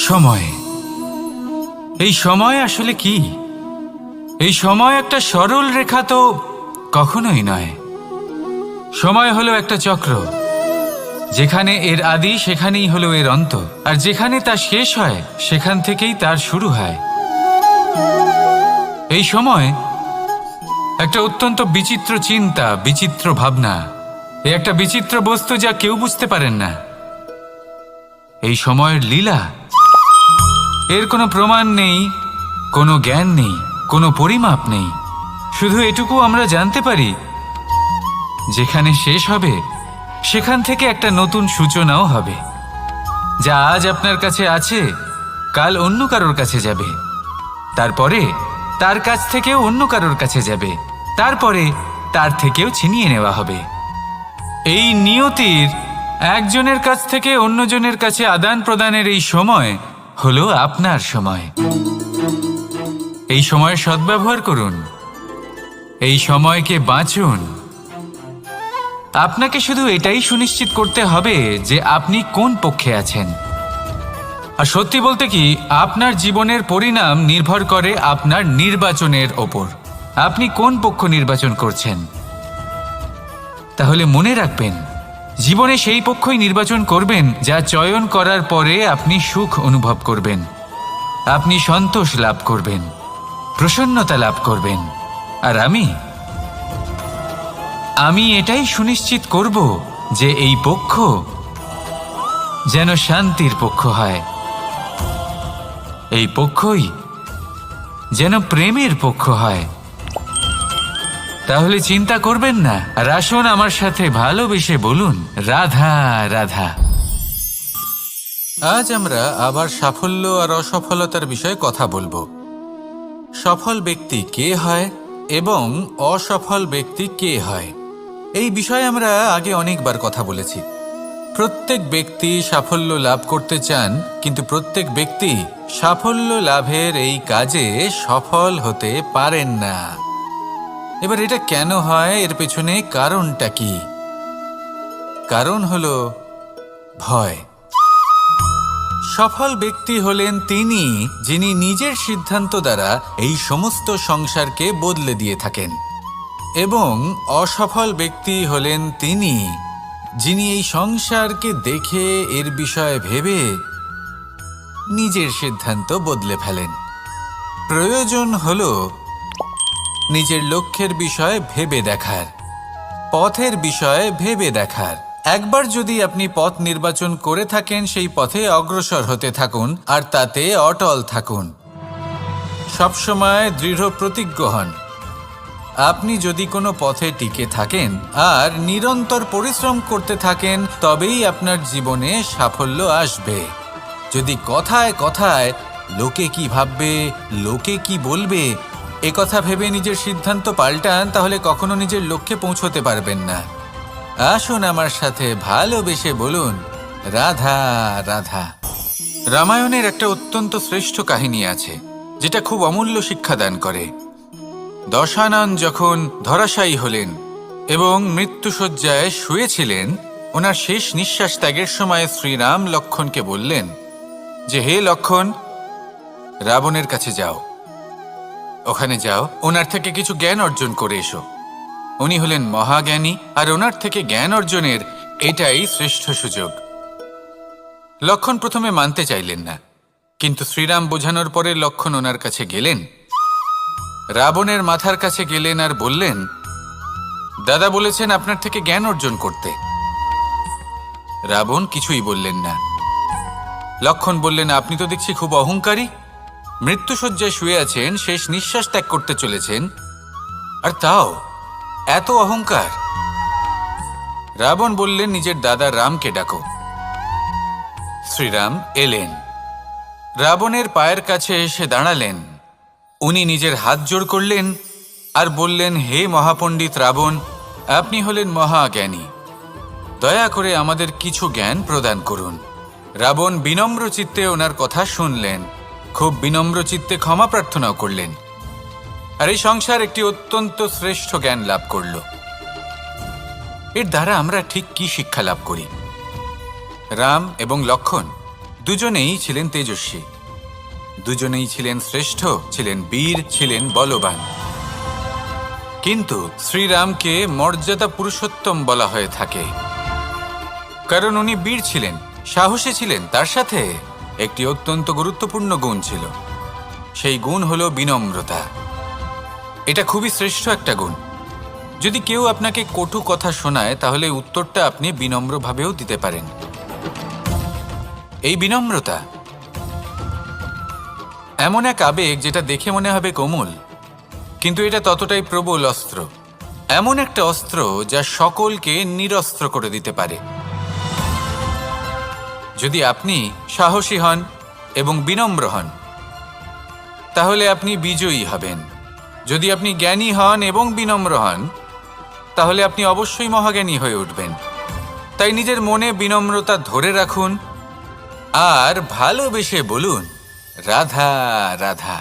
সময়। এই সময় আসলে কি? এই সময় একটা সরল রেখা তো কখনোই নয়। সময় হলো একটা চক্র, যেখানে এর আদি সেখানেই হলো এর অন্ত, আর যেখানে তা শেষ হয় সেখান থেকেই তার শুরু হয়। এই সময় একটা অত্যন্ত বিচিত্র চিন্তা, বিচিত্র ভাবনা, এ একটা বিচিত্র বস্তু যা কেউ বুঝতে পারেন না। এই সময়ের লীলা, এর কোনো প্রমাণ নেই, কোনো জ্ঞান নেই, কোনো পরিমাপ নেই। শুধু এটুকু আমরা জানতে পারি, যেখানে শেষ হবে সেখান থেকে একটা নতুন সূচনাও হবে। যা আজ আপনার কাছে আছে কাল অন্য কারোর কাছে যাবে, তারপরে তার কাছ থেকেও অন্য কারোর কাছে যাবে, তারপরে তার থেকেও ছিনিয়ে নেওয়া হবে। এই নিয়তির একজনের কাছ থেকে অন্যজনের কাছে আদান প্রদানের এই সময় হলো আপনার সময়। এই সময়ের সদ্ব্যবহার করুন, এই সময়কে বাঁচুন। আপনাকে শুধু এটাই সুনিশ্চিত করতে হবে যে আপনি কোন পক্ষে আছেন। আর সত্যি বলতে কি, আপনার জীবনের পরিণাম নির্ভর করে আপনার নির্বাচনের ওপর। আপনি কোন পক্ষ নির্বাচন করছেন। তাহলে মনে রাখবেন, জীবনে সেই পক্ষই নির্বাচন করবেন যা চয়ন করার পরে আপনি সুখ অনুভব করবেন, আপনি সন্তোষ লাভ করবেন, প্রসন্নতা লাভ করবেন। আর আমি এটাই সুনিশ্চিত করব যে এই পক্ষ যেন শান্তির পক্ষ হয়, এই পক্ষই যেন প্রেমের পক্ষ হয়। তাহলে চিন্তা করবেন না, আর আসুন আমার সাথে ভালোবেসে বলুন, রাধা রাধা। আজ আমরা আবার সাফল্য আর অসফলতার বিষয়ে কথা বলবো। সফল ব্যক্তি কে হয় এবং অসফল ব্যক্তি কে হয়, এই বিষয়ে আমরা আগে অনেকবার কথা বলেছি। প্রত্যেক ব্যক্তি সাফল্য লাভ করতে চান, কিন্তু প্রত্যেক ব্যক্তি সাফল্য লাভের এই কাজে সফল হতে পারেন না। এবার এটা কেন হয়, এর পেছনে কারণটা কি? কারণ হলো ভয়। সফল ব্যক্তি হলেন তিনি যিনি নিজের সিদ্ধান্ত দ্বারা এই সমস্ত সংসারকে বদলে দিয়ে থাকেন, এবং অসফল ব্যক্তি হলেন তিনি যিনি এই সংসারকে দেখে এর বিষয়ে ভেবে নিজের সিদ্ধান্ত বদলে ফেলেন। প্রয়োজন হলো নিজের লক্ষ্যের বিষয়ে ভেবে দেখার, পথের বিষয়ে ভেবে দেখার। একবার যদি আপনি পথ নির্বাচন করে থাকেন, সেই পথে অগ্রসর হতে থাকুন আর তাতে অটল থাকুন। সবসময় দৃঢ় প্রতিজ্ঞ হন। আপনি যদি কোনো পথে টিকে থাকেন আর নিরন্তর পরিশ্রম করতে থাকেন, তবেই আপনার জীবনে সাফল্য আসবে। যদি কথায় কথায় লোকে কি ভাববে, লোকে কি বলবে, একথা ভেবে নিজের সিদ্ধান্ত পাল্টান, তাহলে কখনো নিজের লক্ষ্যে পৌঁছতে পারবেন না। আসুন আমার সাথে ভালোবেসে বলুন, রাধা রাধা। রামায়ণের একটা অত্যন্ত শ্রেষ্ঠ কাহিনী আছে, যেটা খুব অমূল্য শিক্ষাদান করে। দশানন যখন ধরাশায়ী হলেন এবং মৃত্যুশয্যায় শুয়েছিলেন, ওনার শেষ নিঃশ্বাস ত্যাগের সময় শ্রীরাম লক্ষ্মণকে বললেন যে, হে লক্ষ্মণ, রাবণের কাছে যাও, ওখানে যাও, ওনার থেকে কিছু জ্ঞান অর্জন করে এসো। উনি হলেন মহাজ্ঞানী, আর ওনার থেকে জ্ঞান অর্জনের এটাই শ্রেষ্ঠ সুযোগ। লক্ষ্মণ প্রথমে মানতে চাইলেন না, কিন্তু শ্রীরাম বোঝানোর পরে লক্ষ্মণ ওনার কাছে গেলেন, রাবণের মাথার কাছে গেলেন আর বললেন, দাদা বলেছেন আপনার থেকে জ্ঞান অর্জন করতে। রাবণ কিছুই বললেন না। লক্ষ্মণ বললেন, আপনি তো দেখছি খুব অহংকারী, মৃত্যুশয্যায় শুয়ে আছেন, শেষ নিঃশ্বাস ত্যাগ করতে চলেছেন, আর তাও এত অহংকার। রাবণ বললেন, নিজের দাদা রামকে ডাকো। শ্রীরাম এলেন, রাবণের পায়ের কাছে এসে দাঁড়ালেন। উনি নিজের হাত জোড় করলেন আর বললেন, হে মহাপণ্ডিত রাবণ, আপনি হলেন মহাজ্ঞানী, দয়া করে আমাদের কিছু জ্ঞান প্রদান করুন। রাবণ বিনম্র চিত্তে ওনার কথা শুনলেন, খুব বিনম্র চিত্তে ক্ষমা প্রার্থনাও করলেন, আর এই সংসার একটি অত্যন্ত শ্রেষ্ঠ জ্ঞান লাভ করল। এর দ্বারা আমরা ঠিক কি শিক্ষা লাভ করি? রাম এবং লক্ষ্মণ দুজনেই ছিলেন তেজস্বী, দুজনেই ছিলেন শ্রেষ্ঠ, ছিলেন বীর, ছিলেন বলবান। কিন্তু শ্রীরামকে মর্যাদা পুরুষোত্তম বলা হয়ে থাকে, কারণ উনি বীর ছিলেন, সাহসী ছিলেন। তার সাথে একটি অত্যন্ত গুরুত্বপূর্ণ গুণ ছিল, সেই গুণ হলো বিনম্রতা। এটা খুবই শ্রেষ্ঠ একটা গুণ। যদি কেউ আপনাকে কটু কথা শোনায়, তাহলে উত্তরটা আপনি বিনম্রভাবেও দিতে পারেন। এই বিনম্রতা এমন এক আবেগ যেটা দেখে মনে হবে কোমল, কিন্তু এটা ততটাই প্রবল অস্ত্র। এমন একটা অস্ত্র যা সকলকে নিরস্ত্র করে দিতে পারে। যদি আপনি সাহসী হন এবং বিনম্র হন, তাহলে আপনি বিজয়ী হবেন। যদি আপনি জ্ঞানী হন এবং বিনম্র হন, তাহলে আপনি অবশ্যই মহাজ্ঞানী হয়ে উঠবেন। তাই নিজের মনে বিনম্রতা ধরে রাখুন আর ভালোবেসে বলুন, রাধা রাধা।